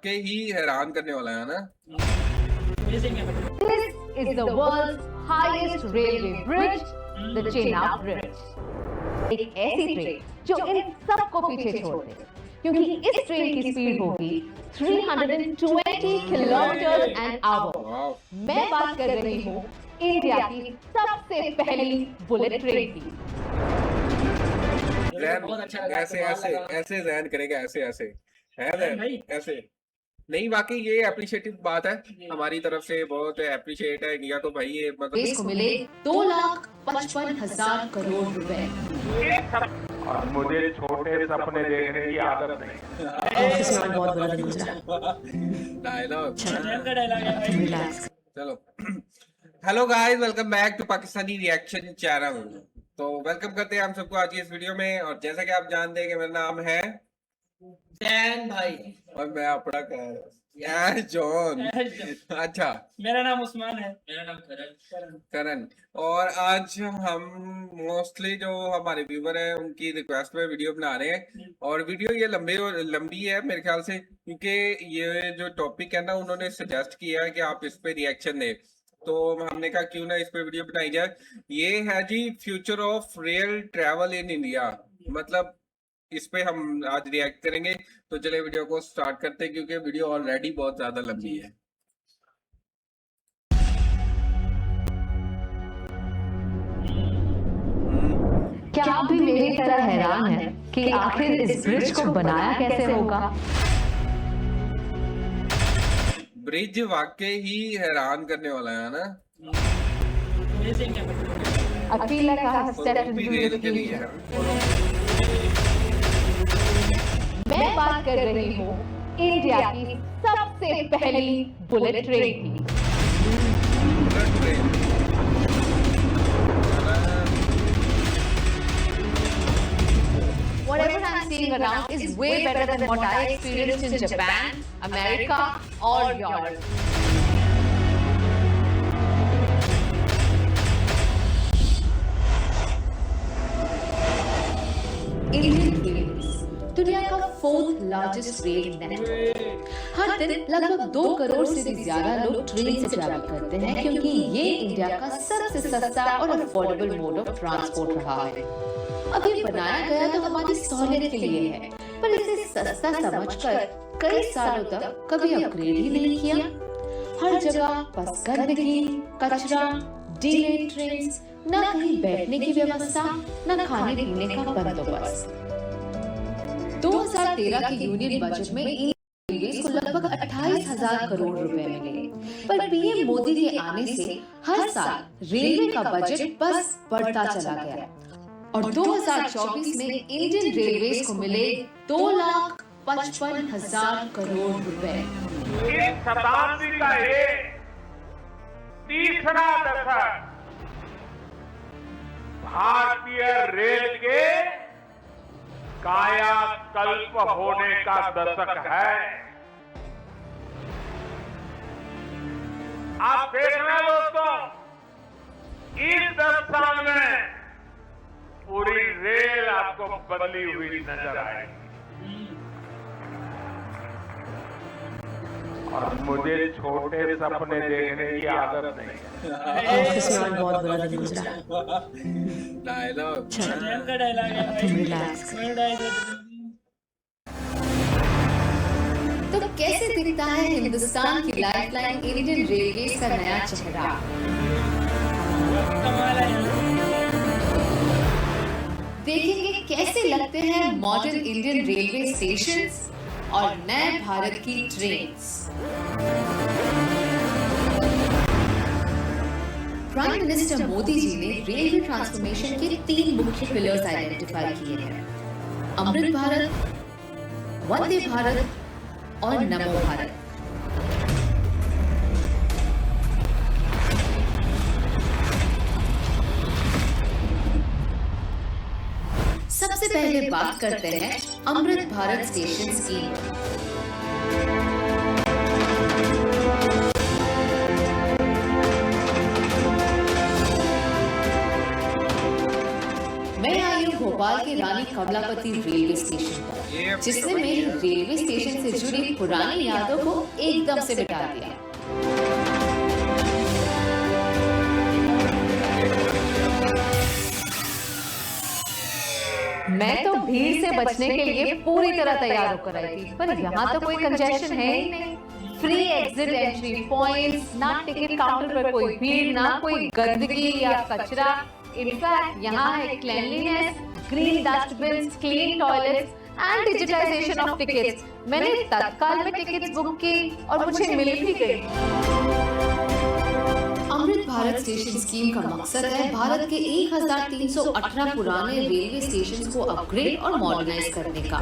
के ही हैरान करने वाला है ना। This is the world's highest railway bridge, the Chenab Bridge. एक ऐसी ट्रेन जो इन सबको पीछे छोड़ दे, क्योंकि इस ट्रेन की स्पीड होगी 320 किलोमीटर एन आवर। वाह, मैं बात कर रही हूँ इंडिया की सबसे पहली बुलेट ट्रेन की। बहुत अच्छा लगा, ऐसे कमाल ऐसे लगा। ऐसे जहन करेगा, ऐसे ऐसे है जहन जहन, भाई। ऐसे नहीं। वाकई ये अप्रिशिएटिव बात है हमारी तरफ से, बहुत अप्रिशिएट है इंडिया को भाई। ये मतलब देश को मिले 2,55,000 करोड़ रुपए। और मुझे छोटे सपने देखने की आदत नहीं। ऑफिस में बहुत बड़ा दिन गुजरा। डायलॉग। जहन का डायलॉग है भाई। रिलैक्स। चलो hello guys, welcome back to Pakistani reaction channel. तो वेलकम करते हैं हम सबको आज की इस वीडियो में। और जैसा कि आप जानते हैं कि मेरा नाम है जैन भाई। और मैं अपना जॉन। अच्छा, मेरा नाम उस्मान है। मेरा नाम करण। और आज हम मोस्टली जो हमारे व्यूवर हैं उनकी रिक्वेस्ट पे वीडियो बना रहे हैं। और वीडियो ये लंबी है मेरे ख्याल से, क्योंकि ये जो टॉपिक है ना उन्होंने सजेस्ट किया है कि आप इस पे रिएक्शन दें। तो हमने कहा क्यों ना इस पे वीडियो बनाई जाए। ये है जी future of rail travel in India, मतलब इस पे हम आज रिएक्ट करेंगे। तो चले वीडियो को स्टार्ट करते हैं, क्योंकि वीडियो ऑलरेडी बहुत ज्यादा लंबी है। क्या आप भी मेरी तरह हैरान हैं कि आखिर इस ब्रिज को बनाया कैसे होगा? ब्रिज वाकई ही हैरान करने वाला है ना। I feel like I have stepped भी into रेल the के लिए future. है। मैं बात कर रही हूँ इंडिया की सबसे पहली बुलेट ट्रेन की। Bullet train. Whatever I'm seeing around is way better than what I experienced in Japan, America, or Europe. Indian railways दुनिया का 4th लार्जेस्ट रेल नेटवर्क। हर दिन लगभग 2 करोड़ से भी ज्यादा लोग ट्रेन से ट्रैवल करते हैं, क्योंकि ये इंडिया का सबसे सस्ता और अफोर्डेबल मोड ऑफ ट्रांसपोर्ट रहा है। अब ये बनाया गया तो हमारी सहूलियत के लिए है, पर इसे सस्ता समझकर कई सालों तक कभी अपग्रेड ही नहीं किया। हर जगह बस गंदगी, कचरा, डिलेड ट्रेन्स, न कहीं बैठने की व्यवस्था, न खाने पीने का बंदोबस्त। 2013 के यूनियन बजट में इन रेलवेज को लगभग 28,000 करोड़ रुपए मिले, पर पीएम मोदी के आने से हर साल रेलवे का बजट बस बढ़ता चला गया और 2024 में इंडियन रेलवेज को मिले 2,55,000 करोड़ रुपए। इस शताब्दी का ये तीसरा दशक भारतीय रेल के कायाकल्प होने का दशक है। आप देख रहे हैं दोस्तों, इस 10 साल में पूरी रेल आपको बदली हुई नजर आएगी। और मुझे छोटे सपने देखने की आदत नहीं। ऑफिस में बहुत बड़ा दिन गुजरा। डायलॉग। जहन का डायलॉग है भाई। रिलैक्स। मेरा डायलॉग। तो कैसे दिखता है हिंदुस्तान की लाइफलाइन इंडियन रेलवेज का नया चेहरा? कमाल है यार। देखेंगे कैसे लगते हैं मॉडर्न इंडियन रेलवे स्टेशंस और नए भारत की trains. Prime minister Modi ji ने रेलवे ट्रांसफॉर्मेशन के 3 मुख्य पिलर्स आइडेंटिफाई किए हैं: अमृत भारत, वंदे भारत और नमो भारत। सबसे पहले बात करते हैं अमृत भारत स्टेशन स्कीम। मैं आई हूँ भोपाल के रानी कमलापति रेलवे स्टेशन ये पर, जिसने मेरी रेलवे स्टेशन से जुड़ी पुरानी यादों को एकदम से मिटा दिया। मैं तो भीड़ से बचने के लिए पूरी तरह तैयार होकर आई थी, पर यहाँ तो कोई कंजेशन है ही नहीं। फ्री एग्जिट एंट्री पॉइंट्स, ना टिकट काउंटर पर कोई भीड़, ना कोई गंदगी या कचरा। इनफैक्ट यहाँ है cleanliness, green dustbin, clean toilets and digitization of tickets. मैंने तत्काल में टिकट्स बुक की और मुझे मिल भी गई। अमृत भारत स्टेशन स्कीम का मकसद है भारत के 1318 पुराने रेलवे स्टेशन को अपग्रेड और मॉडर्नाइज करने का।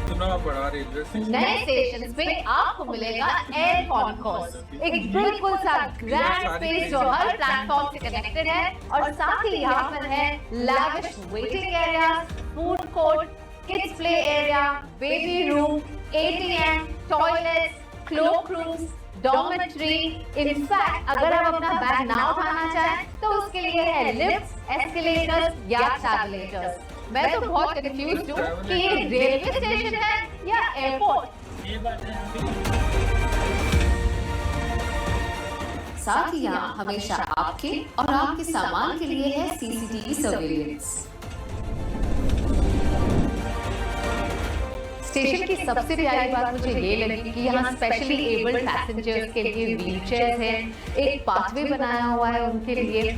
इतना बड़ा रेलवे स्टेशन, नए स्टेशन पे आपको मिलेगा एयर कॉन्कोर्स, एक बिल्कुल सा ग्रैंड स्पेस जो हर प्लेटफॉर्म से कनेक्टेड है, और साथ ही यहाँ पर है lavish waiting area, food court, kids play area, baby room, ATM, toilets, cloak rooms, dormitory. In fact अगर आप अपना बैग ना उठाना चाहें तो उसके लिए है लिफ्ट्स, एस्केलेटर्स या ट्रैवलेटर्स। मैं तो बहुत कंफ्यूज हूँ कि ये रेलवे स्टेशन है या एयरपोर्ट। ये बात है। साथ ही यहाँ हमेशा आपके और आपके सामान के लिए है सीसीटीवी सर्वेलेंस। स्टेशन की सबसे प्यारी बात मुझे ये लगी कि यहाँ स्पेशली एबल्ड पैसेंजर्स के लिए व्हील चेयर्स हैं, एक पाथवे बनाया हुआ है उनके लिए।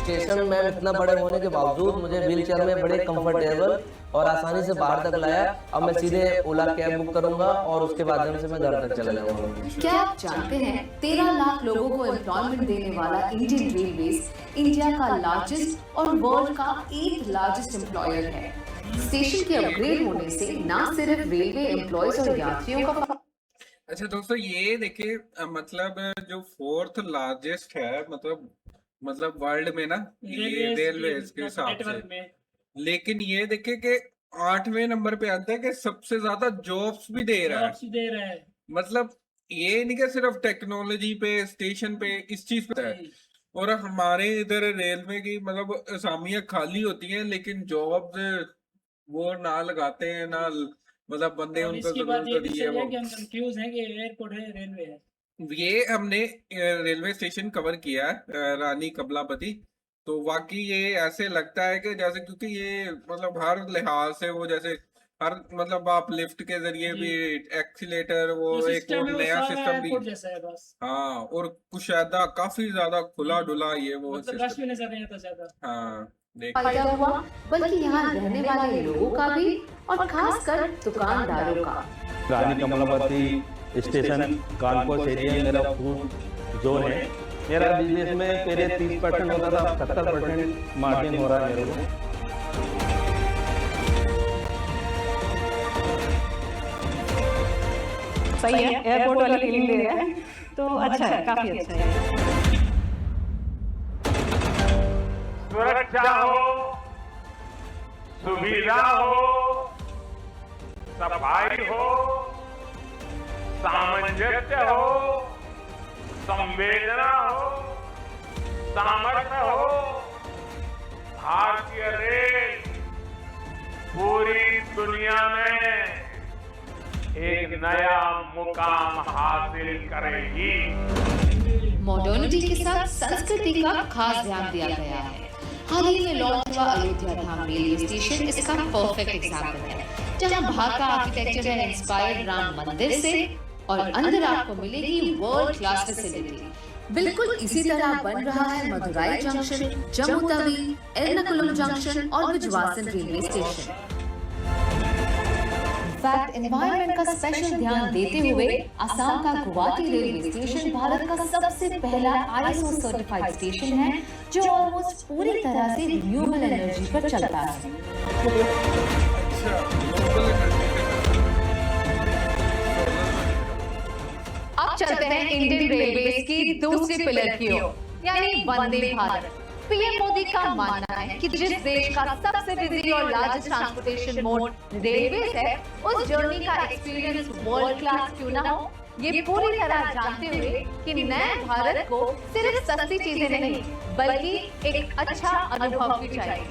स्टेशन में इतना बड़े होने के बावजूद मुझे व्हीलचेयर में बड़े कंफर्टेबल और आसानी से बाहर तक लाया। अब मैं सीधे ओला कैब बुक करूंगा और उसके माध्यम से मैं घर तक चला जाऊंगा। क्या आप जानते हैं 13 लाख लोगों को एम्प्लॉयमेंट देने वाला इंडियन रेलवेज इंडिया का लार्जेस्ट और वर्ल्ड का 8th लार्जेस्ट एम्प्लॉयर है। स्टेशन के अपग्रेड होने से न सिर्फ रेलवे एम्प्लॉयज और यात्रियों का। अच्छा दोस्तों, ये देखिए मतलब जो 4th लार्जेस्ट है, मतलब वर्ल्ड में ना, ये रेलवे के हिसाब नेटवर्क से। में, लेकिन ये देखे कि 8वें नंबर पे आता है कि सबसे ज्यादा जॉब्स भी दे रहा है। जॉब्स दे रहा है। मतलब ये नहीं कि सिर्फ टेक्नोलॉजी पे, स्टेशन पे, इस चीज पे है। और हमारे इधर रेलवे की मतलब असामियां खाली होती हैं, लेकिन जॉब्स वो ना लगाते हैं, ना मतलब बंदे और उनको इसकी बात जरूरत ये होती भी है सही है वो। कि हम कंफ्यूज हैं कि एयरपोर्ट है रेलवे है। ये हमने रेलवे स्टेशन कवर किया है रानी कमलापति। तो वाकई ये ऐसे लगता है कि जैसे, क्योंकि ये मतलब हर लिहाज से वो जैसे हर मतलब आप लिफ्ट के जरिए भी, एक्सीलेटर, वो जो एक सिस्टम और है वो नया सारा सिस्टम एयरपोर्ट भी। जैसा है बस। हाँ, और कुशादा काफी ज्यादा खुला डुला ये वो मतलब रश सिस्टम। भी नजर नहीं आता ज्यादा। हाँ देख, फायदा हुआ, बल्कि यहाँ रहने वाले लोगों का भी, और खासकर दुकानदारों का। रानी कमलापति स्टेशन कानपुर एरिया में मेरा फूड जोन है। मेरा बिजनेस में पहले 30% होता था, 70% मार्जिन हो रहा है मेरे को। सही है, एयरपोर्ट वाली फीलिंग दे रहा है, तो अच्छा है, काफी अच्छा है। सुरक्षा हो, सुविधा हो, सफाई हो, सामंजस्य हो, संवेदना हो, सामर्थ्य हो, भारतीय रेल पूरी दुनिया में एक नया मुकाम हासिल करेगी। मॉडर्निटी के साथ संस्कृति का खास ध्यान दिया गया है। हाल ही में लॉन्च हुआ अयोध्या धाम रेलवे स्टेशन इसका परफेक्ट एग्जाम्पल है, जहां बाहर का आर्किटेक्चर है इंस्पायर्ड राम मंदिर से, और अंदर आपको मिलेगी वर्ल्ड क्लास फैसिलिटी। बिल्कुल इसी तरह बन रहा है मदुराई जंक्शन, जम्मू तवी, एर्नाकुलम जंक्शन और विजयवासन रेलवे स्टेशन। फैक्ट एनवायरनमेंट का स्पेशल ध्यान देते हुए असम का गुवाहाटी रेलवे स्टेशन भारत का सबसे पहला ISO सर्टिफाइड स्टेशन है, जो ऑलमोस्ट पूरी तरह से रिन्यूएबल एनर्जी पर चलता है। अच्छा, लोकल एनर्जी अब चलते हैं इंडियन रेलवे की दूसरी पिलर की ओर, यानी वंदे भारत। पीएम मोदी का मानना है कि जिस देश का सबसे बिजी और लार्जेस्ट ट्रांसपोर्टेशन मोड रेलवे है, उस जर्नी का एक्सपीरियंस वर्ल्ड क्लास क्यों ना हो। ये पूरी तरह जानते हुए कि नए भारत को सिर्फ सस्ती चीजें नहीं बल्कि एक अच्छा अनुभव भी चाहिए।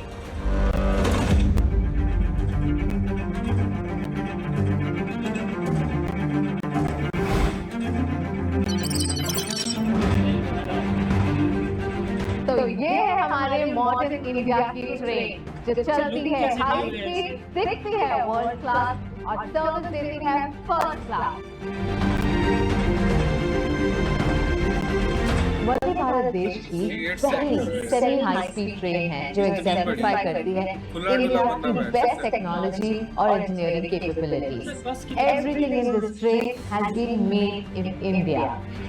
तो ये है हमारे मॉडर्न इंडिया की ट्रेन जो चलती है हाई स्पीड, दिखती है वर्ल्ड क्लास और सर्विस देती है फर्स्ट क्लास। वंदे भारत देश की पहली सेमी हाई स्पीड ट्रेन है जो एग्जेम्प्लीफाई करती है इंडिया की बेस्ट टेक्नोलॉजी और engineering capabilities. Everything in this train has been made in India.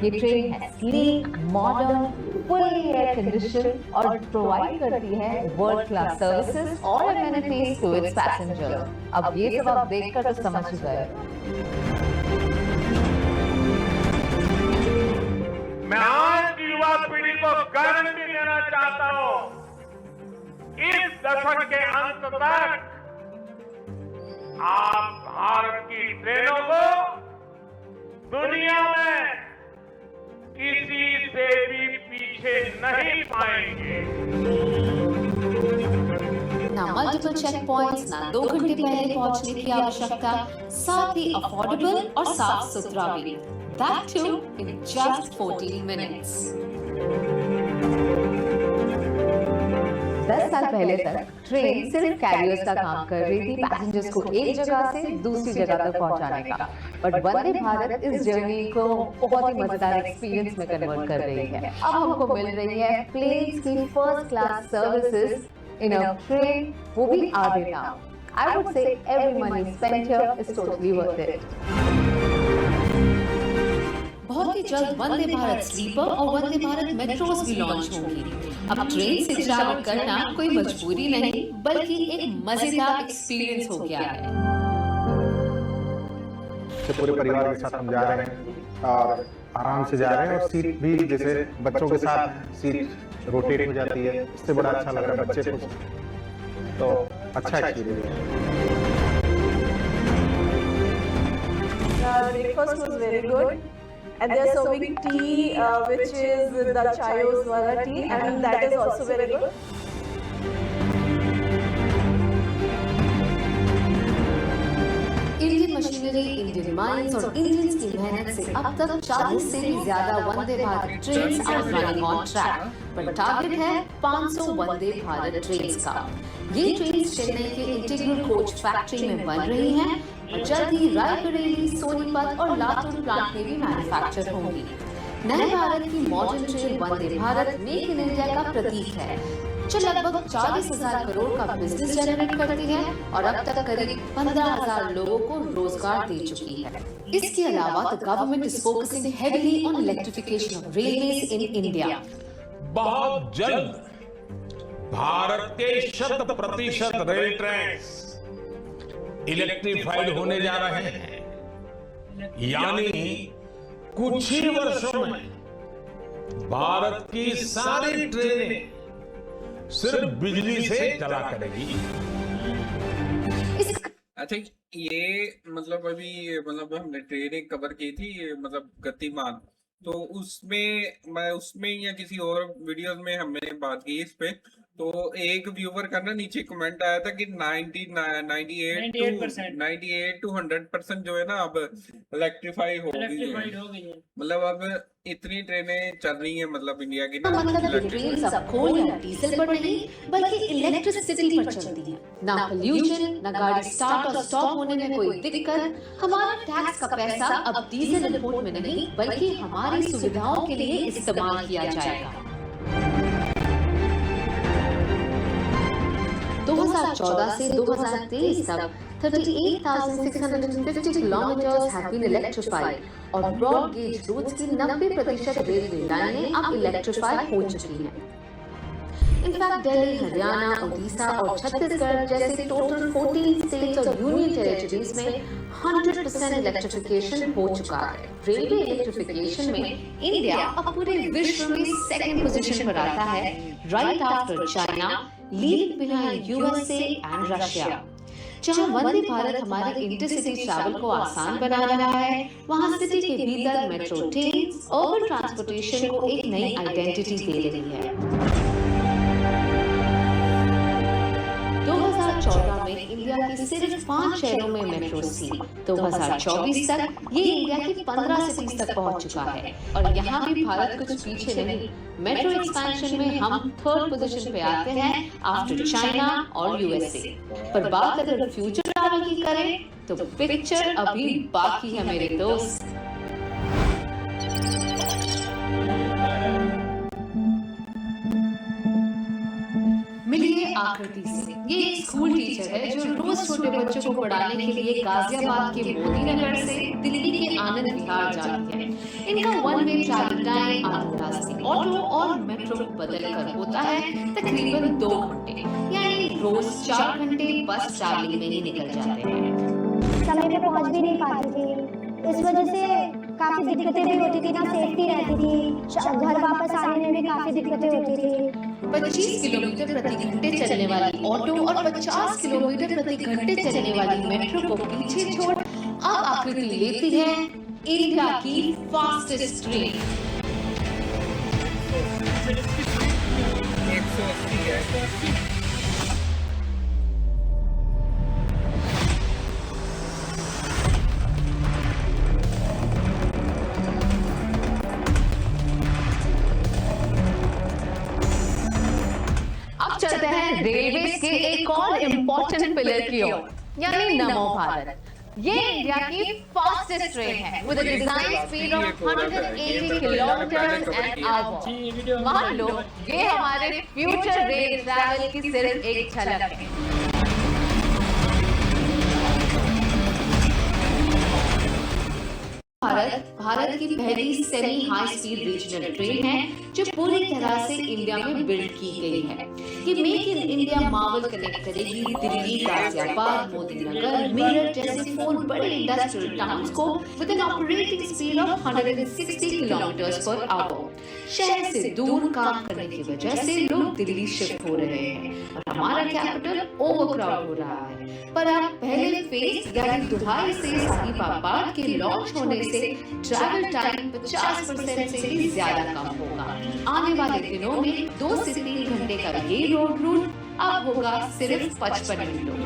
ये ट्रेन है sleek, modern, fully air condition और प्रोवाइड करती है वर्ल्ड क्लास सर्विसेज और एमेनिटीज टू इट्स पैसेंजर्स। अब ये सब आप देखकर तो समझ ही गए। मैं आज की युवा पीढ़ी को गारंटी देना चाहता हूं, इस दशक के अंत तक आप भारत की ट्रेनों को दुनिया में किसी से भी पीछे नहीं पाएंगे। ना मल्टीपल चेक पॉइंट्स, ना 2 घंटे पहले पहुंचने की आवश्यकता, साथ ही अफोर्डेबल और साफ सुथरा भी। That too in just 14 minutes. 10 साल पहले तक ट्रेन सिर्फ कैरियर्स का काम कर रही थी, पैसेंजर्स को एक जगह से दूसरी जगह तक पहुंचाने का। बट वंदे भारत इस जर्नी को बहुत ही मजेदार एक्सपीरियंस में कन्वर्ट कर रही है। अब हमको मिल रही है प्लेन्स की first class services in a train, वो भी आधे दाम। I would say every money spent here is totally worth it. बहुत ही जल्द वंदे भारत स्लीपर और वंदे भारत मेट्रोस भी लॉन्च होंगी। अब ट्रेन से ट्रैवल करना कोई मजबूरी नहीं बल्कि एक मजेदार एक्सपीरियंस हो गया है। पूरे परिवार के साथ हम जा रहे हैं और आराम से जा रहे हैं और सीट भी जैसे बच्चों के साथ सीट रोटेट हो जाती है, इससे बड़ा अच्छा लग रहा है बच्चे को, तो अच्छा एक्सपीरियंस है। Breakfast was very good. And they're serving tea, which is the Chayos wala tea, and that is also very good. Indian machinery, Indian mines और इंडियंस की मेहनत से अब तक 40 से भी ज्यादा Vande Bharat trains are running on track, पर टारगेट है 500 वंदे भारत ट्रेन्स का। ये ट्रेन्स चेन्नई के इंटीग्रल कोच फैक्ट्री में बन रही हैं और जल्द ही रायबरेली, सोनीपत और लातूर प्लांट में भी मैन्युफैक्चर होंगी। नए भारत की modern train Vande Bharat make in India का प्रतीक है जो लगभग 40,000 करोड़ का बिजनेस जनरेट करती है और अब तक करीब 15,000 लोगों को रोजगार दे चुकी है। इसके अलावा the government is focusing heavily on electrification of railways in India. बहुत जल्द भारत के 100% रेल ट्रैक्स इलेक्ट्रीफाइड होने जा रहे हैं, यानी कुछ ही वर्षों में भारत की सारी ट्रेनें सिर्फ बिजली से चला करेगी। अच्छा, ये मतलब अभी मतलब हमने ट्रेनें कवर की थी, मतलब गतिमान, तो उसमें या किसी और वीडियोस में हमने बात की इस पे, तो एक व्यूवर का ना नीचे कमेंट आया था कि 98 to 100% जो है ना अब इलेक्ट्रीफाई हो गई है। मतलब अब इतनी ट्रेनें चल रही हैं, मतलब इंडिया की मतलब ट्रेन सब कोल या डीजल पर नहीं बल्कि इलेक्ट्रिसिटी पर चलती है। ना पोल्यूशन, ना गाड़ी स्टार्ट और स्टॉप होने में कोई दिक्कत। हमारा टैक्स का पैसा अब डीजल इंपोर्ट में नहीं बल्कि हमारी सुविधाओं के लिए इस्तेमाल किया जाएगा। 2014 से 2023 तक 38,650 kilometers have been electrified और ब्रॉड गेज रूट्स की 90% रेलवे लाइनें अब इलेक्ट्रीफाई हो चुकी हैं। इनफैक्ट दिल्ली, हरियाणा, उड़ीसा और छत्तीसगढ़ जैसे टोटल 14 स्टेट्स और यूनियन टेरिटरीज में 100% इलेक्ट्रिफिकेशन हो चुका है। रेलवे इलेक्ट्रिफिकेशन में इंडिया अब पूरे विश्व में सेकंड पोजीशन पर आता है, right after China, leaving behind USA and Russia. जहां वंदे भारत हमारे इंटरसिटी ट्रैवल को आसान बना रहा है, वहां सिटी के भीतर मेट्रो ट्रेन अर्बन ट्रांसपोर्टेशन को एक नई आइडेंटिटी दे रही है। 2014 में इंडिया की सिर्फ 5 शहरों में मेट्रोस थी। 2024 तक ये इंडिया की 15 सिटीज तक पहुंच चुका है और यहाँ भी भारत कुछ पीछे नहीं। मेट्रो एक्सपेंशन में हम 3rd पोजीशन पे आते हैं आफ्टर चाइना और यूएसए। पर बात अगर फ्यूचर ट्रैवल की करें तो पिक्चर अभी बाकी है मेरे दोस्त। मिलिए आकृति से। ये एक स्कूल टीचर है जो रोज छोटे बच्चों को पढ़ाने के लिए गाजियाबाद के मोती नगर से दिल्ली के आनंद विहार जाती है। इनका 1 वे ट्रैवल टाइम आधे रास्ते ऑटो और मेट्रो को बदल कर होता है तकरीबन 2 घंटे, यानी रोज 4 घंटे बस ट्रैवलिंग में ही निकल जाते हैं। समय पे पहुंच भी नहीं पाती थी, इस वजह से काफी दिक्कतें भी होती थी, ना सेफ्टी रहती थी, घर वापस आने में भी काफी दिक्कतें होती थी। 25 किलोमीटर प्रति घंटे चलने वाली ऑटो और 50 किलोमीटर प्रति घंटे चलने वाली मेट्रो को पीछे छोड़ अब आकृति लेती है इंडिया की फास्टेस्ट ट्रेन। 180 है। चलते हैं रेलवे के एक और इम्पोर्टेंट पिलर की ओर, यानी नमो भारत। ये इंडिया की फास्टेस्ट ट्रेन है with a design speed of 180 kilometre an our. मान लो ये हमारे फ्यूचर रेल ट्रैवल की सिर्फ एक झलक है। भारत की पहली semi high speed regional train है जो पूरी तरह से इंडिया में बिल्ड की गई है। ये make in India marvel connect करेगी दिल्ली, गाजियाबाद, मोती नगर, मेरठ जैसे 4 बड़े इंडस्ट्रियल टाउन्स को with an operating speed of 160 kilometre per hour. शहर से दूर काम करने की वजह से लोग दिल्ली शिफ्ट हो रहे हैं और हमारा कैपिटल ओवरक्राउड हो रहा है। पर अब पहले फेज यानी दुहाई से साहिबाबाद के लॉन्च होने से ट्रैवल टाइम 50% से भी ज्यादा कम होगा। आने वाले दिनों में 2 से 3 घंटे का ये रोड रूट अब होगा सिर्फ 55 मिनटों का।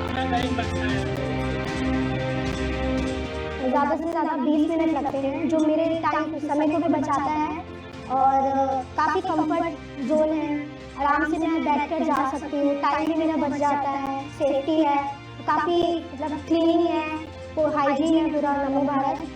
ज्यादा से ज्यादा 20 मिनट लगते हैं, जो मेरे टाइम समय को भी बचाता है और काफी कंफर्ट जोन है। आराम से मैं बैठकर जा सकती हूँ, टाइम भी मेरा बच जाता है, सेफ्टी है, काफी मतलब क्लीन है, वो हाइजीन है पूरा नमो भारत।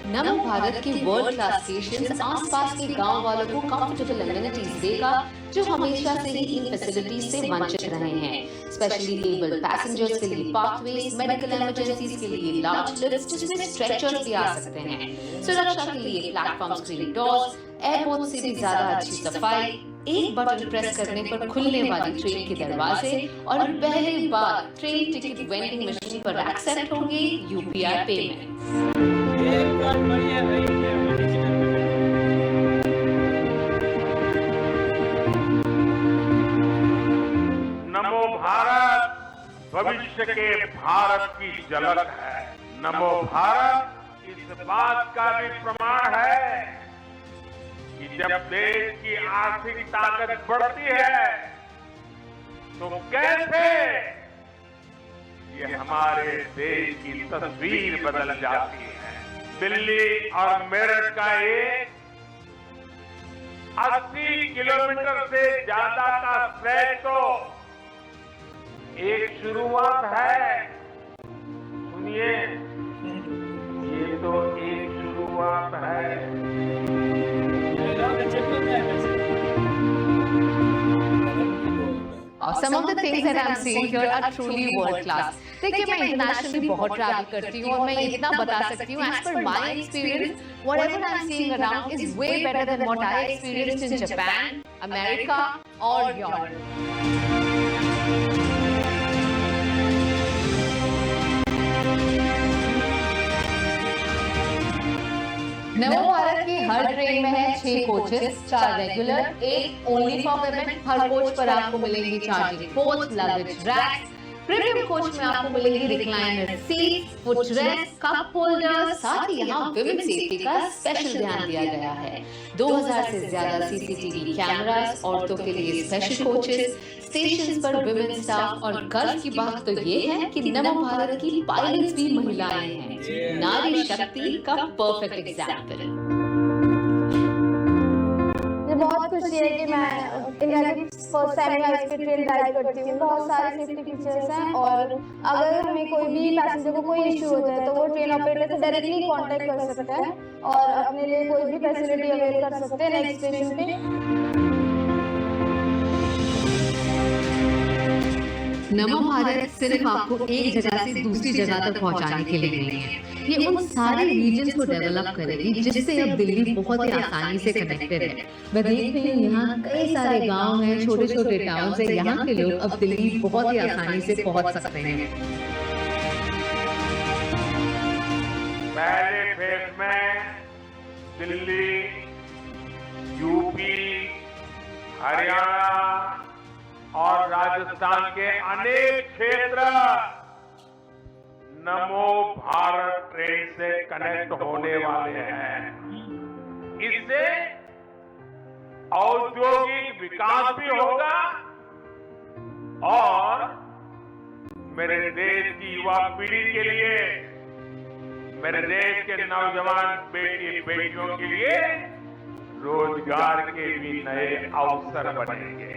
नमो भारत के वर्ल्ड क्लास स्टेशन आसपास के गांव वालों को कंफर्टेबल एमिनिटीज देगा जो हमेशा से ही इन फैसिलिटीज से वंचित रहे हैं। स्पेशली एबल पैसेंजर्स के लिए पाथवेज, मेडिकल इमरजेंसीज के लिए लार्ज लिफ्ट्स जिसमें स्ट्रेचर्स भी आ सकते हैं, सुरक्षा के लिए प्लेटफॉर्म स्क्रीन डोर्स, एयरपोर्ट से भी ज्यादा अच्छी सफाई, एक बटन प्रेस करने पर खुलने वाली ट्रेन के दरवाजे और पहली बार ट्रेन टिकट वेंडिंग मशीन पर एक्सेप्ट होंगे यूपीआई पेमेंट। नमो भारत भविष्य के भारत की झलक है। नमो भारत इस बात का भी प्रमाण है कि जब देश की आर्थिक ताकत बढ़ती है तो कैसे ये हमारे देश की तस्वीर बदल जाती है। दिल्ली और मेरठ का एक 80 किलोमीटर से ज्यादा का स्ट्रेच तो एक शुरुआत है। सुनिए, ये तो एक शुरुआत है। Some of the things that I'm seeing here are truly world class. देखिए मैं इंटरनेशनली बहुत ट्रैवल करती हूँ और मैं इतना बता सकती हूँ, as per my experience, whatever I'm seeing around is way better than what I experienced in Japan, America, or Europe. नमो भारत की हर ट्रेन में है 6 coaches, 4 regular, 1 only for women. हर कोच पर आपको मिलेंगी charging ports, luggage racks, premium coach में आपको मिलेगी recliner seat, footrest, cup holder, साथ ही यहाँ विमेन सेफ्टी का स्पेशल ध्यान दिया गया है। 2000 से ज्यादा सीसीटीवी कैमरास, औरतों के लिए स्पेशल कोचेस, स्टेशन पर विमेन स्टाफ, और गर्व की बात तो ये है कि नमो भारत की पायलट्स भी महिलाएं हैं। नारी शक्ति का परफेक्ट एग्जाम्पल। मुझे बहुत खुशी है कि मैं इंडिया की first time high speed train drive करती हूँ। बहुत सारे सेफ्टी फीचर्स हैं और अगर हमें कोई भी पैसेंजर को कोई इशू हो जाए तो वो ट्रेन ऑपरेटर से डायरेक्टली कांटेक्ट कर सकता है और अपने लिए कोई भी फैसिलिटी अवेल कर सकते हैं नेक्स्ट स्टेशन पे। नमो भारत सिर्फ आपको एक जगह से दूसरी जगह तक पहुंचाने के लिए नहीं है, ये उन सारे रीजन्स को डेवलप करेगी जिससे अब दिल्ली बहुत ही आसानी से कनेक्टेड है। मैं देख रही हूँ यहाँ कई सारे गांव हैं, छोटे छोटे टाउन है, यहाँ के लोग अब दिल्ली बहुत ही आसानी से पहुंच सकते हैं। पहले फेज में दिल्ली, यूपी, हरियाणा और राजस्थान के अनेक क्षेत्र नमो भारत ट्रेन से कनेक्ट होने वाले हैं। इससे औद्योगिक विकास भी होगा और मेरे देश की युवा पीढ़ी के लिए, मेरे देश के नौजवान बेटी बेटियों के लिए रोजगार के भी नए अवसर बनेंगे।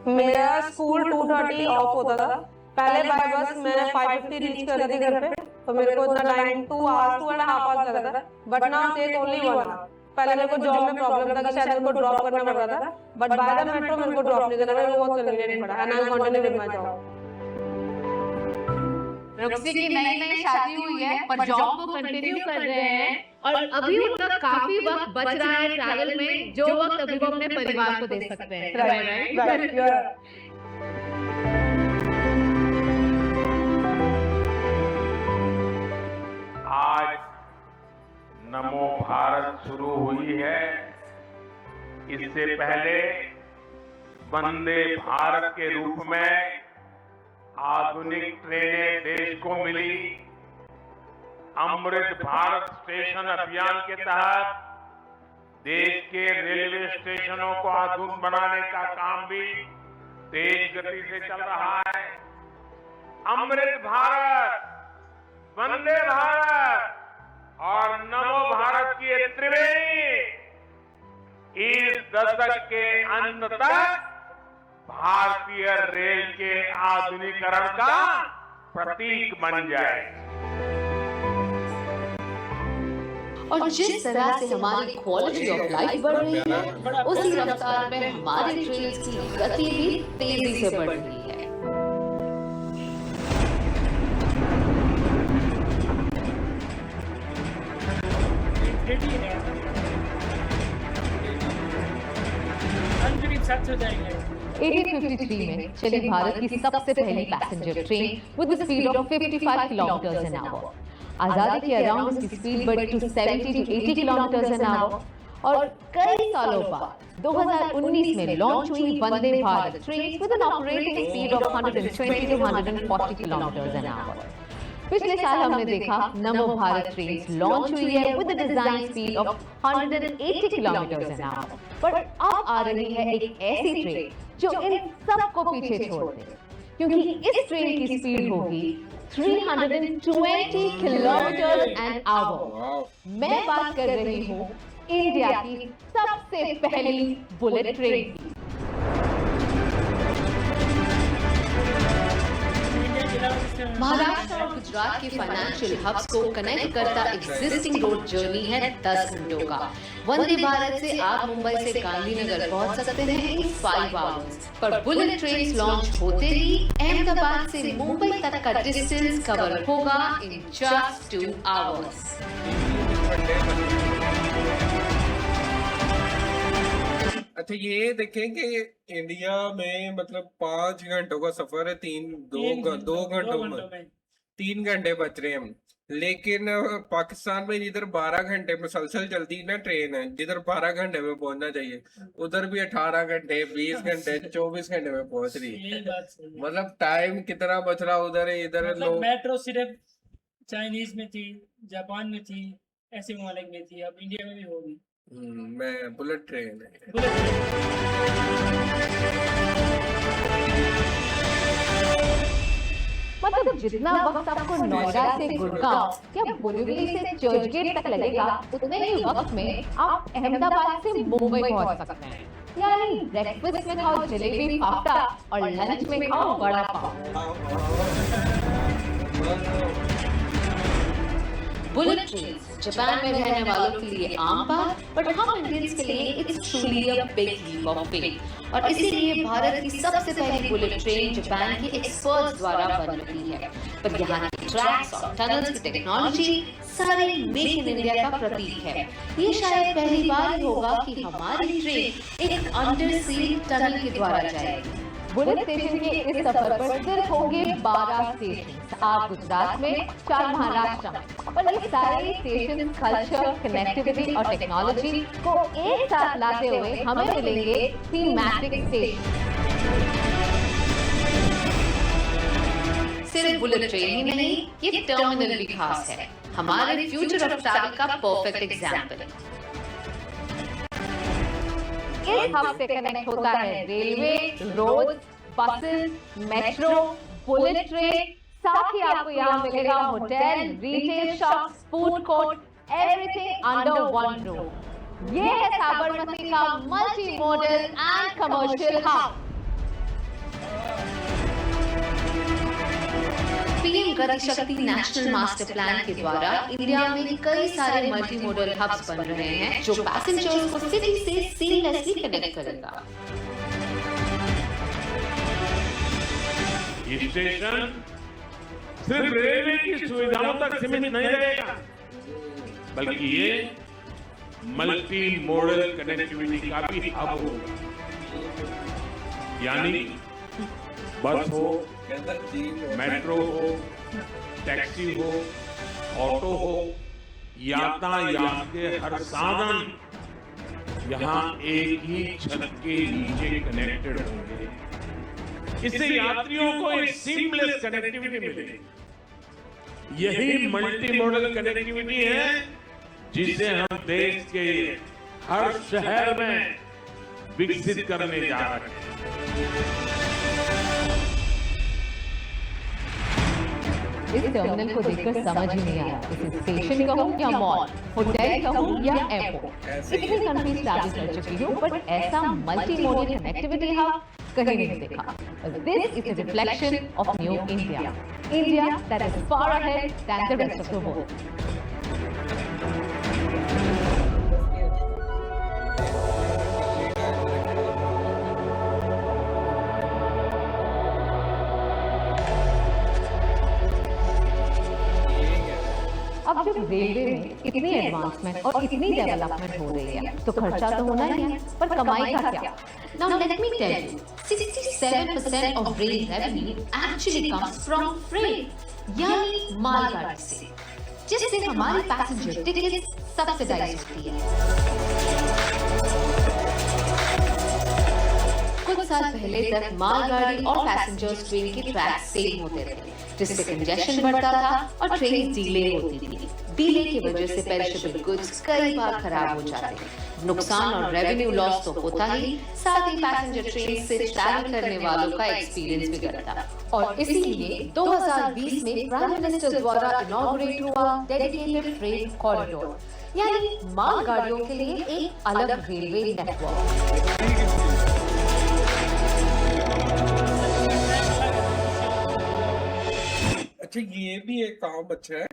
मेरा स्कूल 2:30 ऑफ होता था। पहले बाय बस मैं 5:50 रीच कर रही थी घर पे, तो मेरे को इतना time 2 and a half hours लगता था। But now take only 1 hour। पहले मेरे को जॉब में प्रॉब्लम था कि शायद मेरे को ड्रॉप करना पड़ रहा था, बट बाय द मेट्रो मेरे को ड्रॉप नहीं करना, मेरे को बहुत कन्वीनियंट पड़ा and I am continue with my job. रुक्सी की नई शादी हुई है पर जॉब को कंटिन्यू कर रहे हैं और अभी उनका काफी वक्त बच रहा है ट्रैवल में, जो वक्त अभी वो अपने परिवार को दे सकते हैं। राइट। आज नमो भारत शुरू हुई है। इससे पहले वंदे भारत के रूप में आधुनिक ट्रेनें देश को मिली। अमृत भारत स्टेशन अभियान के तहत देश के रेलवे स्टेशनों को आधुनिक बनाने का काम भी तेज गति से चल रहा है। अमृत भारत, वंदे भारत और नमो भारत की ये त्रिवेणी इस दशक के अंत तक भारतीय रेल के आधुनिकीकरण का प्रतीक बन जाए। और जिस तरह से हमारी क्वालिटी ऑफ लाइफ बढ़ रही है, उसी रफ्तार में हमारी ट्रेन की गति भी तेजी से बढ़ रही है। सक्सेस हो जाएंगे। 1853 में चली भारत की सबसे पहली passenger train with speed of 55 kilometre an hour. आजादी के अराउंड इसकी स्पीड बढ़ी to 70 to 80 kilometre an hour और कई सालों बाद 2019 में लॉन्च हुई Vande Bharat train with an operating speed of 120 to 140 kilometre an hour. पिछले साल हमने देखा नमो भारत ट्रेन लॉन्च हुई है with design speed of 180 kilometre an our, पर अब आ रही है एक ऐसी ट्रेन जो इन सबको पीछे छोड़ दे, क्योंकि इस ट्रेन की स्पीड होगी 320 किलोमीटर एन आवर। मैं बात कर रही हूँ इंडिया की सबसे पहली बुलेट ट्रेन की। महाराष्ट्र और गुजरात के फाइनेंशियल हब्स को कनेक्ट करता एग्जिस्टिंग रोड जर्नी है 10 घंटों का। वंदे भारत से आप मुंबई से गांधीनगर पहुंच सकते हैं इन 5 आवर्स, पर बुलेट ट्रेन लॉन्च होते ही अहमदाबाद से मुंबई तक का डिस्टेंस कवर होगा इन जस्ट 2 आवर्स। अच्छा, ये देखें कि इंडिया में मतलब 5 घंटों का सफर है, 2 घंटों में 3 घंटे बच रहे हैं। लेकिन पाकिस्तान में जिधर 12 घंटे मुसलसल चलती ना ट्रेन है, जिधर 12 घंटे में पहुंचना चाहिए उधर भी 18 घंटे 20 घंटे 24 घंटे में पहुंच रही है। यही बात सही है। मतलब टाइम कितना बच रहा उधर है, इधर मतलब लोग। मेट्रो सिर्फ चाइनीज में थी, जापान में थी, ऐसे ममालिक में थी, अब इंडिया में भी होगी। मैं बुलेट ट्रेन है। मतलब जितना वक्त आपको नोएडा से गुड़गांव या बोरीवली से चर्चगेट तक लगेगा, उतने ही वक्त में आप अहमदाबाद से मुंबई पहुंच सकते हैं। यानी ब्रेकफास्ट में खाओ जलेबी फाफ्टा और लंच में खाओ vada pav. Bullet train Japan में रहने वालों के लिए आम बात, बट हम इंडियंस के लिए it's truly a big leap of faith. और इसीलिए भारत की सबसे पहली बुलेट ट्रेन जापान के एक्सपर्ट्स द्वारा बन रही है। पर यहाँ के ट्रैक्स और टनल्स की टेक्नोलॉजी सारे मेक इन इंडिया का प्रतीक है। ये शायद पहली बार ही होगा कि हमारी ट्रेन एक अंडर सी टनल के द्वारा जाएगी। बुलेट स्टेशन के इस सफर पर सिर्फ होंगे 12 स्टेशन, 8 गुजरात में, 4 महाराष्ट्र में। पर ये सारे स्टेशन कल्चर, कनेक्टिविटी और टेक्नोलॉजी को एक साथ लाते हुए हमें मिलेंगे थीमैटिक स्टेशन। सिर्फ बुलेट ट्रेन ही नहीं, ये टर्मिनल भी खास है, हमारे फ्यूचर ऑफ ट्रैवल का परफेक्ट एग्जाम्पल। इस हब से कनेक्ट होता है railway, road, buses, metro, bullet train, साथ ही आपको यहाँ मिलेगा hotel, retail shop, food court, everything under one roof. ये है साबरमती का multi modal and commercial hub. PM गति शक्ति नेशनल मास्टर प्लान के द्वारा इंडिया में कई सारे मल्टी मॉडल हब्स बन रहे हैं जो पैसेंजर्स को सिटी से सीमलेसली कनेक्ट करेगा। ये स्टेशन सिर्फ रेलवे की सुविधाओं तक सीमित नहीं रहेगा, बल्कि ये मल्टी मॉडल कनेक्टिविटी का भी हब होगा। यानी बस हो, मेट्रो हो, टैक्सी हो, ऑटो हो, यातायात के हर साधन यहाँ एक ही छत के नीचे कनेक्टेड होंगे। इससे यात्रियों को एक सीमलेस कनेक्टिविटी मिलेगी। यही मल्टी मॉडल कनेक्टिविटी है जिसे हम देश के हर शहर में विकसित करने जा रहे हैं। इस टर्मिनल को देखकर समझ ही नहीं आया इसे स्टेशन कहूँ या मॉल, होटल कहूँ या एयरपोर्ट। इतनी कंट्रीज ट्रैवल कर चुकी हूँ, बट ऐसा मल्टी मॉडल कनेक्टिविटी हब कहीं नहीं देखा। This is a reflection of new India, India that is far ahead than the rest of the world. अब जब रेलवे में इतनी एडवांसमेंट और इतनी डेवलपमेंट हो रही है तो खर्चा तो होना ही है, पर कमाई का क्या? Now let me tell you, 67% of rail revenue actually comes from freight, यानी मालगाड़ी से, जिससे हमारी पैसेंजर टिकट सब्सिडाइज होती है। कुछ साल पहले तक मालगाड़ी और पैसेंजर्स ट्रेन के ट्रैक सेम होते थे, जिससे कंजेशन बढ़ता था और ट्रेन डिले होती थी। डिले की वजह से पेरिशेबल गुड्स कई बार खराब हो जाते थे। नुकसान और रेवेन्यू लॉस तो होता ही, साथ ही पैसेंजर ट्रेन से ट्रैवल करने वालों का एक्सपीरियंस बिगड़ता। और इसीलिए 2020 में प्राइम मिनिस्टर द्वारा इनॉग्रेट हुआ डेडिकेटेड फ्रेट कॉरिडोर, यानी मालगाड़ियों के लिए एक अलग रेलवे नेटवर्क। अच्छा, ये भी एक काम अच्छा है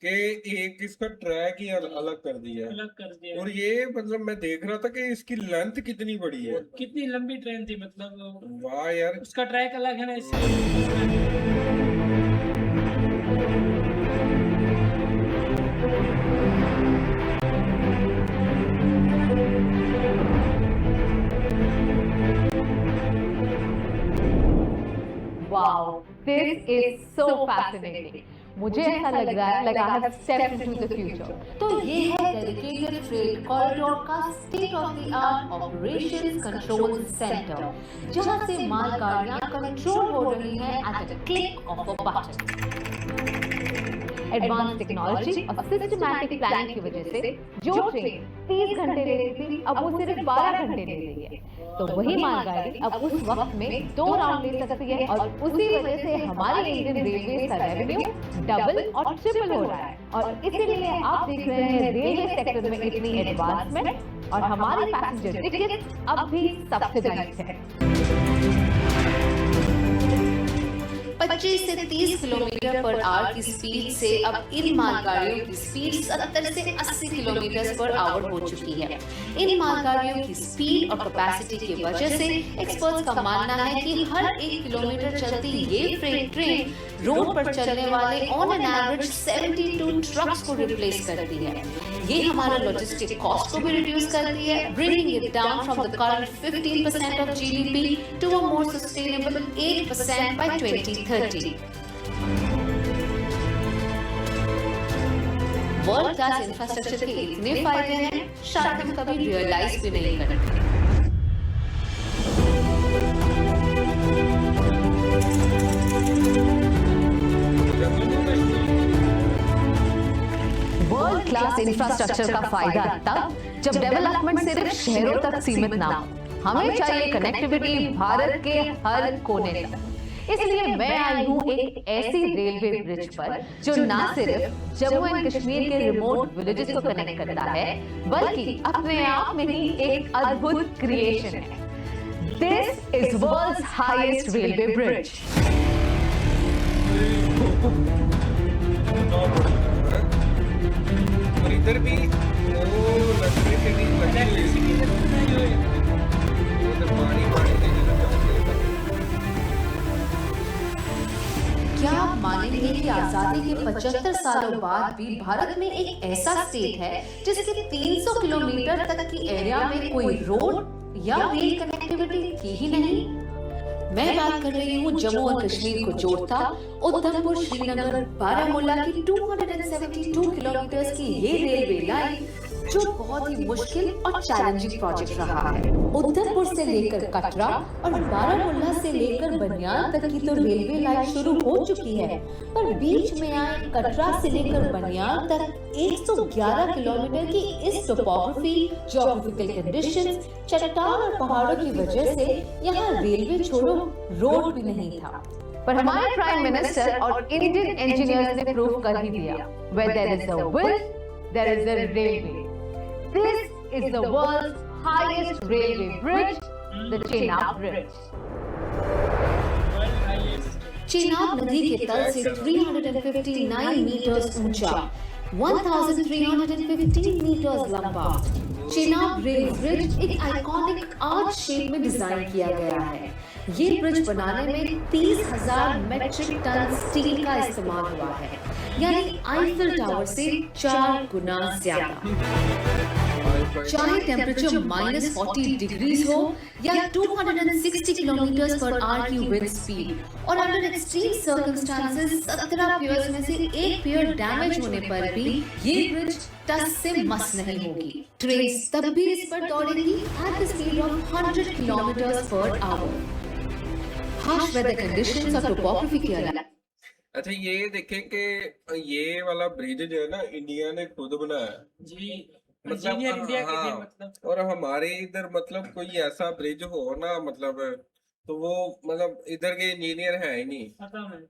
कि एक इसका ट्रैक ही अलग कर दिया है। अलग कर दिया। और ये मतलब मैं देख रहा था कि इसकी लेंथ कितनी बड़ी है। कितनी लंबी ट्रेन थी, मतलब वाह यार, उसका ट्रैक अलग है ना, इसलिए। Wow, this is so fascinating. मुझे ऐसा लग रहा है like I have stepped into the future. तो ये है डेडिकेटेड फ्रेट कॉरिडोर का state of the art operations control centre, जहां से मालगाड़ियां कंट्रोल हो रही हैं at a click of a button. Advance technology और सिस्टमैटिक प्लानिंग की वजह से जो ट्रेन 30 घंटे ले रही थी अब वो सिर्फ 12 घंटे ले रही है। तो वही मालगाड़ी अब उस वक्त में 2 राउंड ले सकती है और उसी वजह से हमारे इंडियन रेलवे का रेवेन्यू डबल और ट्रिपल हो रहा है। और इसीलिए आप देख रहे हैं रेलवे सेक्टर में इतनी एडवांसमेंट और हमारी पैसेंजर टिकट अब भी सब्सिडाइज्ड है। 25 से 30 किलोमीटर पर आवर की स्पीड से अब इन मालगाड़ियों की स्पीड 70 से 80 किलोमीटर पर आवर हो चुकी है। इन मालगाड़ियों की स्पीड और कैपेसिटी की वजह से एक्सपर्ट्स का मानना है कि हर 1 किलोमीटर चलती ये फ्रेट ट्रेन रोड पर चलने वाले ऑन एन एवरेज 72 ट्रक्स को रिप्लेस करती है। ये हमारा लॉजिस्टिक कॉस्ट को भी रिड्यूस करती है, bringing it down from the current 15% of GDP to a more sustainable 8% by 2030। World class infrastructure के इतने फायदे हैं शायद हम कभी रियलाइज भी नहीं करते। वर्ल्ड क्लास इंफ्रास्ट्रक्चर का फायदा तब जब डेवलपमेंट सिर्फ शहरों तक सीमित ना हो। हमें चाहिए कनेक्टिविटी भारत के हर कोने तक। इसलिए मैं आई हूँ एक ऐसी रेलवे ब्रिज पर जो न सिर्फ जम्मू एंड कश्मीर के रिमोट विलेजेस को कनेक्ट करता है बल्कि अपने आप में ही एक अद्भुत क्रिएशन है। This is world's highest railway bridge. और इधर भी क्या आप मानेंगे कि आजादी के 75 सालों बाद भी भारत में एक ऐसा स्टेट है जिसके 300 किलोमीटर तक की एरिया में कोई रोड या रेल कनेक्टिविटी थी ही नहीं। मैं बात कर रही हूँ जम्मू और कश्मीर को जोड़ता उधमपुर श्रीनगर बारामूला की 272 किलोमीटर की ये रेलवे लाइन जो बहुत ही मुश्किल और चैलेंजिंग प्रोजेक्ट रहा है। उधमपुर से लेकर कटरा और बारामूला से लेकर बनियान तक की तो रेलवे लाइन शुरू हो चुकी है, पर बीच में आए कटरा से लेकर बनियान तक 111 किलोमीटर की इस टोपोग्राफी, ज्योग्राफिकल कंडीशंस, चट्टान और पहाड़ों की वजह से यहाँ रेलवे छोड़ो रोड भी नहीं था। पर हमारे प्राइम मिनिस्टर और इंडियन इंजीनियर्स ने प्रूव कर ही दिया, where there is a will, there is a railway. This is the world's highest railway bridge, the Chenab Bridge. Chenab नदी के तल से 359 मीटर्स ऊंचा, 1315 मीटर्स लंबा चेनाब रेल ब्रिज एक आइकॉनिक आर्च शेप में डिजाइन किया गया है। ये ब्रिज बनाने में 30,000 मेट्रिक टन स्टील का इस्तेमाल हुआ है, यानी आईफिल टावर से 4 गुना ज्यादा। चाहे टेम्परेचर -40 डिग्रीज हो या 260 किलोमीटर पर आवर की विंड स्पीड और अंडर एक्सट्रीम सर्कमस्टांसेस 17 पियर्स में से एक पियर डैमेज होने पर भी ये ब्रिज टस से मस नहीं होगी। ट्रेन तब भी इस पर दौड़ेगी at the speed of 100 kilometre per hour. Harsh weather conditions और टोपोग्राफी के अलावा अच्छा ये देखें कि ये वाला ब्रिज जो है ना इंडिया ने खुद बनाया जी, मतलब इंडिया के हाँ, लिए मतलब और हमारे इधर मतलब कोई ऐसा ब्रिज हो ना मतलब तो वो मतलब इधर के इंजीनियर है ही नहीं। पता है।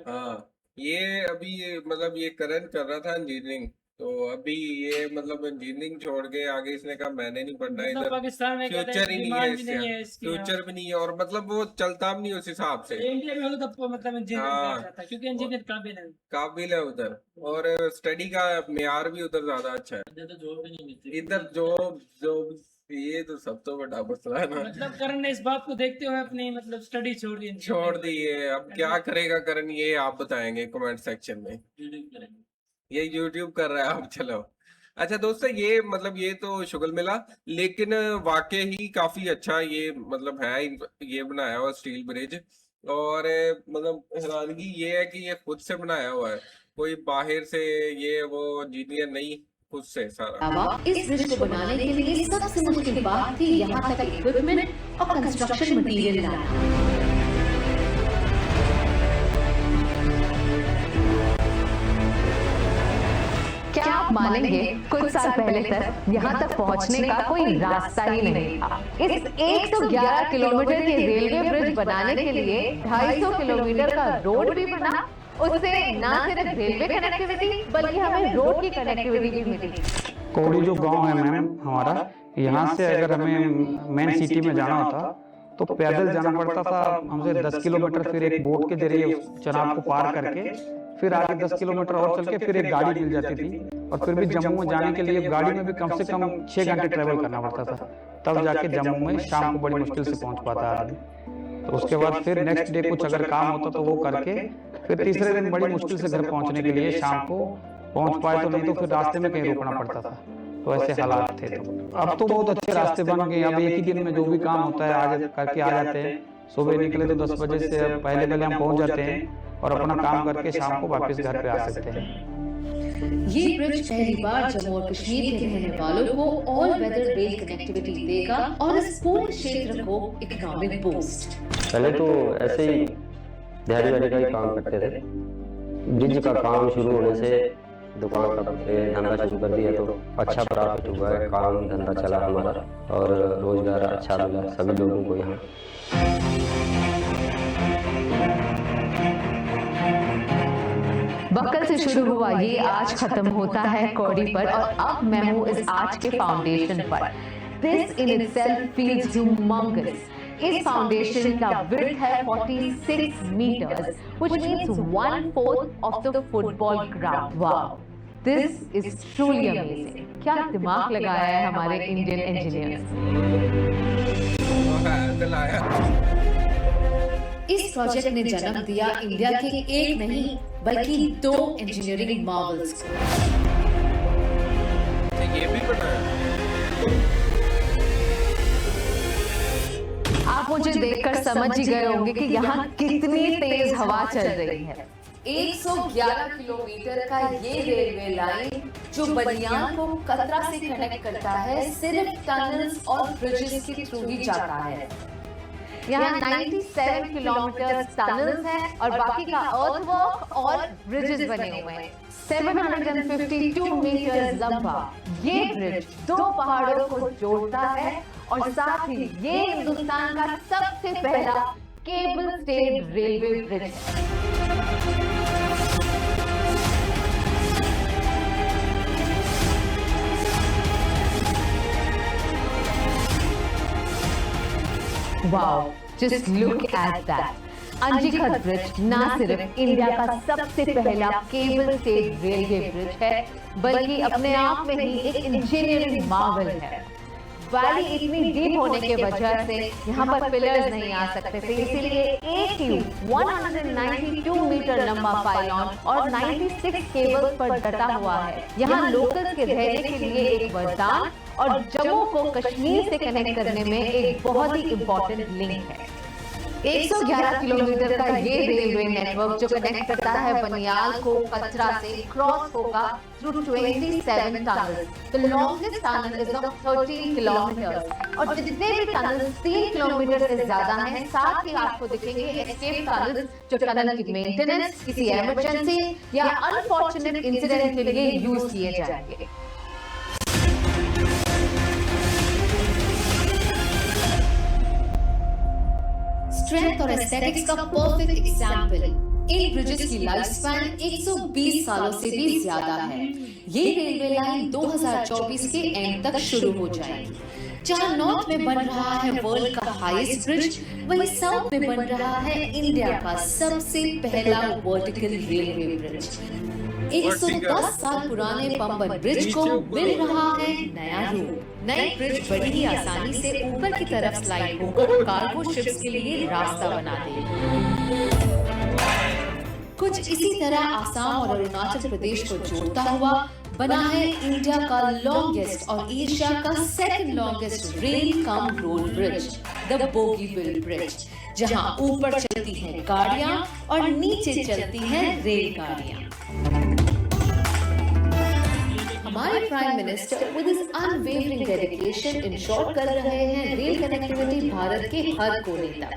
हाँ ये अभी मतलब ये करंट कर रहा था इंजीनियरिंग, तो अभी ये मतलब इंजीनियरिंग छोड़ के आगे इसने कहा मैंने नहीं पढ़ना मतलब इधर, पाकिस्तान में फ्यूचर ही नहीं है इसका, फ्यूचर फ्यूचर भी नहीं है और मतलब वो चलता भी नहीं उस हिसाब से। इंडिया में हो तो मतलब इंजीनियर हाँ। बन जाता है, क्योंकि इंजीनियर काबिल है। काबिल है उधर और स्टडी का मेयार भी उधर ज्यादा अच्छा है। इधर तो जॉब भी नहीं मिलती। इधर जॉब ये तो सब तो बड़ा मसला है ना। मतलब करण ने इस बात को देखते हुए अपनी मतलब स्टडी छोड़ दी है। अब क्या करेगा करण ये आप बताएंगे कमेंट सेक्शन में। ये यूट्यूब कर रहा है आप। चलो अच्छा दोस्तों ये मतलब ये तो शुगल मिला, लेकिन वाकई ही काफी अच्छा ये मतलब है ये बनाया हुआ स्टील ब्रिज। और मतलब हैरानगी ये है कि ये खुद से बनाया हुआ है कोई बाहर से ये वो इंजीनियर नहीं, खुद से सारा। अलावा इस ब्रिज को बनाने के लिए सबसे मुश्किल बात थी यहाँ तक इक्विपमेंट और कंस्ट्रक्शन मटेरियल लाना। क्या आप मानेंगे, कुछ साल पहले तक यहाँ तक पहुँचने का कोई रास्ता ही नहीं था। इस 111 किलोमीटर के रेलवे ब्रिज बनाने के लिए 250 किलोमीटर का रोड भी बना। उससे न सिर्फ रेलवे कनेक्टिविटी बल्कि हमें रोड की कनेक्टिविटी भी मिली। कोड़ी जो गांव है मैम हमारा, यहाँ से अगर हमें मेन सिटी में जाना होता तो पैदल जाना पड़ता था हमसे 10 किलोमीटर, फिर एक बोट के जरिए चनाब को पार करके फिर आगे 10 किलोमीटर और चल के फिर एक गाड़ी मिल जाती थी, और फिर भी जम्मू में जाने के लिए गाड़ी में भी कम से कम 6 घंटे ट्रेवल करना पड़ता था, तब जाके जम्मू में शाम को बड़ी मुश्किल से पहुंच पाता आदमी। तो उसके बाद फिर नेक्स्ट डे कुछ अगर काम होता तो वो करके फिर तीसरे दिन बड़ी मुश्किल से घर पहुंचने के लिए शाम को पहुंच पाए, तो नहीं तो फिर रास्ते में कहीं रुकना पड़ता था। तो ऐसे हालात थे। तो अब तो बहुत अच्छे रास्ते बन गए, अब एक ही दिन में जो भी काम होता है आज करके आ जाते हैं। सुबह निकले तो 10 बजे से पहले हम पहुंच जाते हैं और अपना काम करके शाम को वापस घर पे आ सकते हैं। ये ब्रिज पहली बार जम्मू और कश्मीर के रहने वालों को ऑल वेदर रेल कनेक्टिविटी देगा और इस पूरे क्षेत्र को इकोनॉमिक बूस्ट। पहले तो ऐसे ही दिहाड़ी का ही काम करते थे, ब्रिज का काम शुरू होने से दुकान का धंधा शुरू कर दिया तो अच्छा प्रॉफिट हुआ है, काम धंधा चला हमारा और रोजगार अच्छा मिला सभी लोगों को यहाँ। बक्कल से शुरू हुआ ये आज खत्म होता है कौड़ी पर, और अब मैं हूँ इस आज के फाउंडेशन पर। This in itself feels humongous. इस फाउंडेशन का विड्थ है 46 meters, which means 1/4 of the football ground. Wow, this is truly amazing. क्या दिमाग लगाया है हमारे इंडियन इंजीनियर्स। इस प्रोजेक्ट ने जन्म दिया इंडिया के एक नहीं बल्कि 2 इंजीनियरिंग मार्वल्स को। ये भी बनाया। आप मुझे देखकर समझ ही गए होंगे कि यहाँ कितनी तेज हवा चल रही है। 111 किलोमीटर का ये रेलवे लाइन जो बनियान को कतरा से कनेक्ट करता है सिर्फ टनल्स और ब्रिजेस के थ्रू ही जाता है। यहाँ 97 किलोमीटर टनल्स हैं और बाकी का अर्थवर्क और ब्रिजेस बने हुए हैं। 752 मीटर लंबा ये ब्रिज 2 पहाड़ों को जोड़ता है और साथ ही ये हिंदुस्तान का सबसे पहला केबल स्टेड रेलवे ब्रिज है। Wow, just look at that. Anji Khad bridge न सिर्फ इंडिया का सबसे पहला केबल स्टेड रेलवे ब्रिज है बल्कि अपने आप में ही एक इंजीनियरिंग मार्वल है। वैली इतनी डीप होने के वजह से यहाँ पर पिलर्स नहीं आ सकते थे, इसीलिए एक ही 192 मीटर लंबा पाइलॉन और 96 केबल्स पर डटा हुआ है। यहाँ लोकल्स के रहने के लिए एक वरदान और जम्मू को कश्मीर से कनेक्ट करने में एक बहुत ही इम्पोर्टेंट लिंक है। 111 किलोमीटर का ये रेलवे नेटवर्क जो कनेक्ट करता है बनियाल को कतरा से क्रॉस होगा through 27 tunnels. The longest tunnel is of 30 kilometres और जितने भी टनल्स 3 किलोमीटर से ज्यादा हैं, साथ ही आपको दिखेंगे एस्केप टनल्स जो टनल की मेंटेनेंस, किसी इमरजेंसी या अनफॉर्चुनेट इंसिडेंट के लिए यूज किए जाएंगे। स्ट्रेंथ और एस्थेटिक्स का परफेक्ट एग्जाम्पल। इन ब्रिजेस की लाइफ स्पैन 120 सालों से भी ज्यादा है। ये रेलवे लाइन 2024 के एंड तक शुरू हो जाएगी। जहां नॉर्थ में बन रहा है वर्ल्ड का हाईएस्ट ब्रिज, वहीं साउथ में बन रहा है इंडिया का सबसे पहला वर्टिकल रेलवे ब्रिज। 110 साल पुराने पंबन ब्रिज को मिल रहा है नया रूप। नए ब्रिज बड़ी ही आसानी से ऊपर की तरफ स्लाइड होकर कार्गो शिप्स के लिए रास्ता बना देगा। कुछ इसी तरह आसाम और अरुणाचल प्रदेश को जोड़ता हुआ बना है इंडिया का लॉन्गेस्ट और एशिया का second longest rail cum road bridge, the Bogibeel bridge, जहां ऊपर चलती हैं गाड़ियां और नीचे चलती हैं रेलगाड़ियां। हमारे prime minister with his unwavering dedication ensure कर रहे हैं रेल कनेक्टिविटी भारत के हर कोने तक,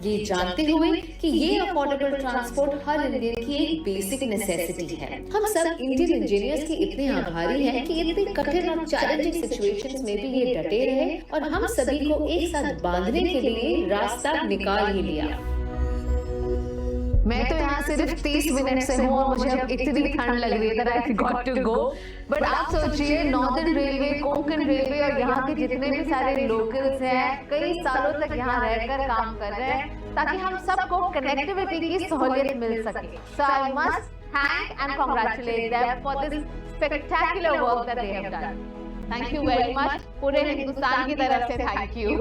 ये जानते हुए कि ये अफोर्डेबल ट्रांसपोर्ट हर इंडियन की एक बेसिक नेसेसिटी है। हम सब इंडियन इंजीनियर्स के इतने आभारी हैं कि इतनी कठिन और चैलेंजिंग सिचुएशंस में भी ये डटे रहे और हम सभी को एक साथ बांधने के लिए रास्ता निकाल ही लिया। मैं तो यहाँ सिर्फ 30 मिनट से हूँ और मुझे अब इतनी ठंड लग रही है I got to go. But आप सोचिए नॉर्दर्न रेलवे, कोंकण रेलवे और यहाँ के जितने भी सारे लोकल्स हैं कई सालों तक यहाँ रहकर काम कर रहे हैं ताकि हम सबको कनेक्टिविटी की सहूलियत मिल सके। So I must thank and congratulate them for this spectacular work that they have done. Thank you very much, पूरे हिंदुस्तान की तरफ से थैंक यू।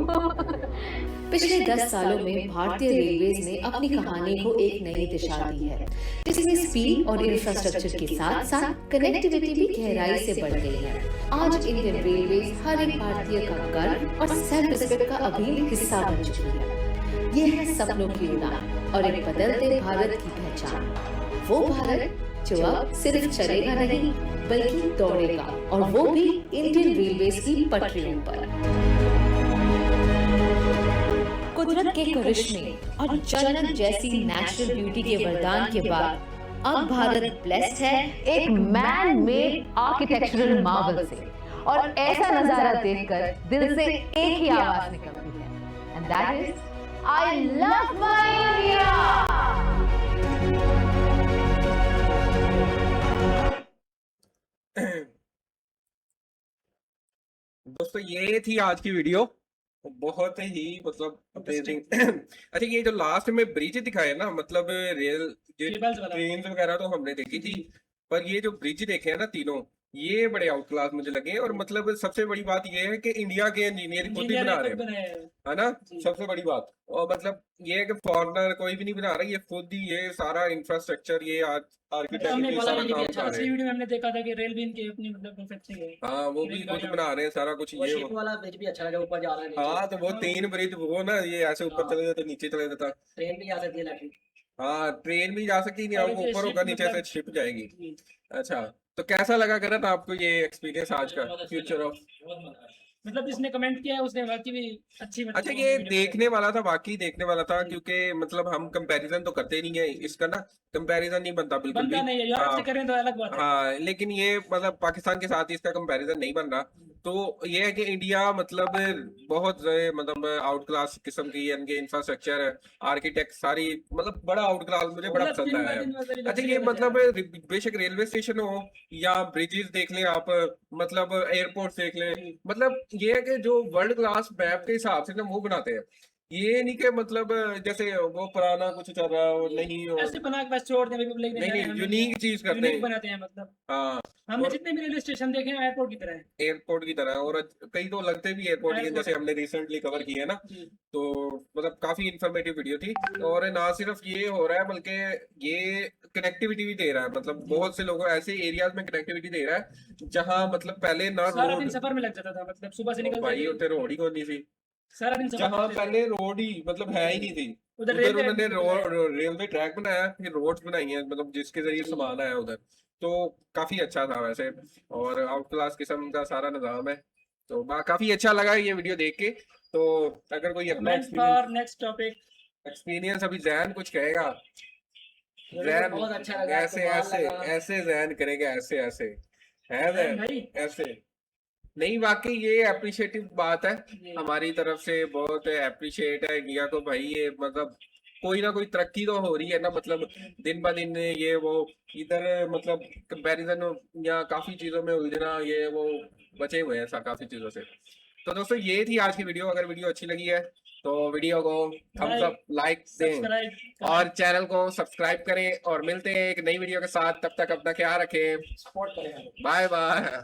पिछले 10 सालों में भारतीय रेलवेज ने अपनी कहानी को एक नई दिशा दी है, जिसमें स्पीड और इंफ्रास्ट्रक्चर के साथ साथ कनेक्टिविटी भी गहराई से बढ़ गई है। आज इंडियन रेलवेज हर एक भारतीय का गर्व और सेल्फ रिस्पेक्ट का अभिन्न हिस्सा बन चुकी है। ये है सपनों की उड़ान और एक बदलते भारत की पहचान, वो भारत जो अब सिर्फ चलेगा नहीं बल्कि दौड़ेगा, और वो भी इंडियन रेलवेज की पटरियों पर। कुदरत के करिश्मे और जन्नत जैसी नेचुरल ब्यूटी के वरदान के बाद अब भारत ब्लेस्ड है एक मैन मेड आर्किटेक्चरल मार्वल से, और ऐसा नजारा देखकर दिल से एक ही आवाज निकलती है, and that is I love my India. दोस्तों ये थी आज की वीडियो, बहुत ही मतलब अमेजिंग। अच्छा ये जो लास्ट में ब्रिज दिखाया ना, मतलब रेल ट्रेन वगैरह तो हमने देखी थी, पर ये जो ब्रिज देखे हैं ना तीनों, ये बड़े आउट क्लास मुझे लगे। और मतलब सबसे बड़ी बात ये है कि इंडिया के इंजीनियर खुद ही बना रहे हैं, है ना, सबसे बड़ी बात। और मतलब ये है कि फॉरेनर कोई भी नहीं बना रहा, ये खुद ही ये सारा इंफ्रास्ट्रक्चर, ये आर्किटेक्चर सारा काम कर रहे हैं। हमने देखा था कि रेल भी इनके अपनी मतलब परफेक्ट है। हाँ वो भी खुद बना रहे हैं सारा कुछ। ये वाला ब्रिज भी अच्छा लगा, ऊपर जा रहा है। हाँ तो वो 3 ब्रिज वो ना, ये ऐसे ऊपर चले जाते नीचे चले जाता। ट्रेन भी जा सकती है इलेक्ट्रिक। हाँ ट्रेन भी जा सकती है, ऊपर होगा नीचे से शिप जाएगी। अच्छा तो कैसा लगा करण आपको ये एक्सपीरियंस आज का फ्यूचर ऑफ? मतलब जिसने कमेंट किया है उसने वाकई भी अच्छी अच्छा ये देखने वाला था, वाकई देखने वाला था, क्योंकि मतलब हम कंपैरिजन तो करते नहीं है इसका ना, कंपैरिजन नहीं बनता बिल्कुल भी। नहीं है, यूरोप से करें तो अलग बात है। हाँ लेकिन ये मतलब पाकिस्तान के साथ इसका कंपैरिजन नहीं बन रहा। तो ये है कि इंडिया मतलब बहुत मतलब आउट क्लास किस्म की, इनके इंफ्रास्ट्रक्चर, आर्किटेक्ट सारी मतलब बड़ा आउट क्लास, मुझे बड़ा पसंद आया। अच्छा ये मतलब बेशक रेलवे स्टेशन हो या ब्रिजेस देख लें आप, मतलब एयरपोर्ट देख लें, मतलब ये है कि जो वर्ल्ड क्लास मैप के हिसाब से ना वो बनाते हैं। ये नहीं कि मतलब जैसे वो पुराना कुछ चल रहा हो, नहीं हो ऐसे बना के बस छोड़ दें, नहीं यूनिक चीज करते हैं, बनाते हैं। मतलब हाँ हमने जितने भी रेलवे स्टेशन देखे हैं एयरपोर्ट की तरह है, एयरपोर्ट की तरह, और कई तो लगते भी एयरपोर्ट ही हैं, जैसे हमने रिसेंटली कवर किया है ना। तो मतलब काफी इंफॉर्मेटिव वीडियो थी। और ना सिर्फ ये हो रहा है बल्कि ये कनेक्टिविटी भी दे रहा है, मतलब बहुत से लोगों ऐसे एरियाज में कनेक्टिविटी दे रहा है जहाँ मतलब पहले ना सारा दिन सफर में लग जाता था, मतलब सुबह से निकलते भाई होते रोड ही कौन नहीं थी, सारा दिन जहाँ पहले रोड ही मतलब है ही नहीं थी, उधर उन्होंने रेलवे ट्रैक बनाया, फिर रोड्स बनाई हैं, मतलब जिसके जरिए सामान आया उधर। तो काफी अच्छा था वैसे, और आउट क्लास किस्म का सारा निजाम है। तो काफी अच्छा लगा ये वीडियो देख के। तो अगर कोई अपना नेक्स्ट टॉपिक एक्सपीरियंस अभी जैन कुछ कहेगा, जैन बहुत अच्छा लगा, ऐसे ऐसे ऐसे जैन करेगा, ऐसे ऐसे है जैन ऐसे नहीं। वाकई ये अप्रिशिएटिव बात है हमारी तरफ से, बहुत अप्रिशिएट है इंडिया को भाई। ये मतलब कोई ना कोई तरक्की तो हो रही है ना, मतलब दिन ब दिन ये वो इधर मतलब कंपैरिजन या काफी चीजों में उलझना, ये वो बचे हुए हैं काफी चीजों से। तो दोस्तों ये थी आज की वीडियो। अगर वीडियो अच्छी लगी है तो वीडियो को थम्स अप, लाइक दें और चैनल को सब्सक्राइब करें, और मिलते हैं एक नई वीडियो के साथ। तब तक अपना ख्याल रखें, बाय बाय।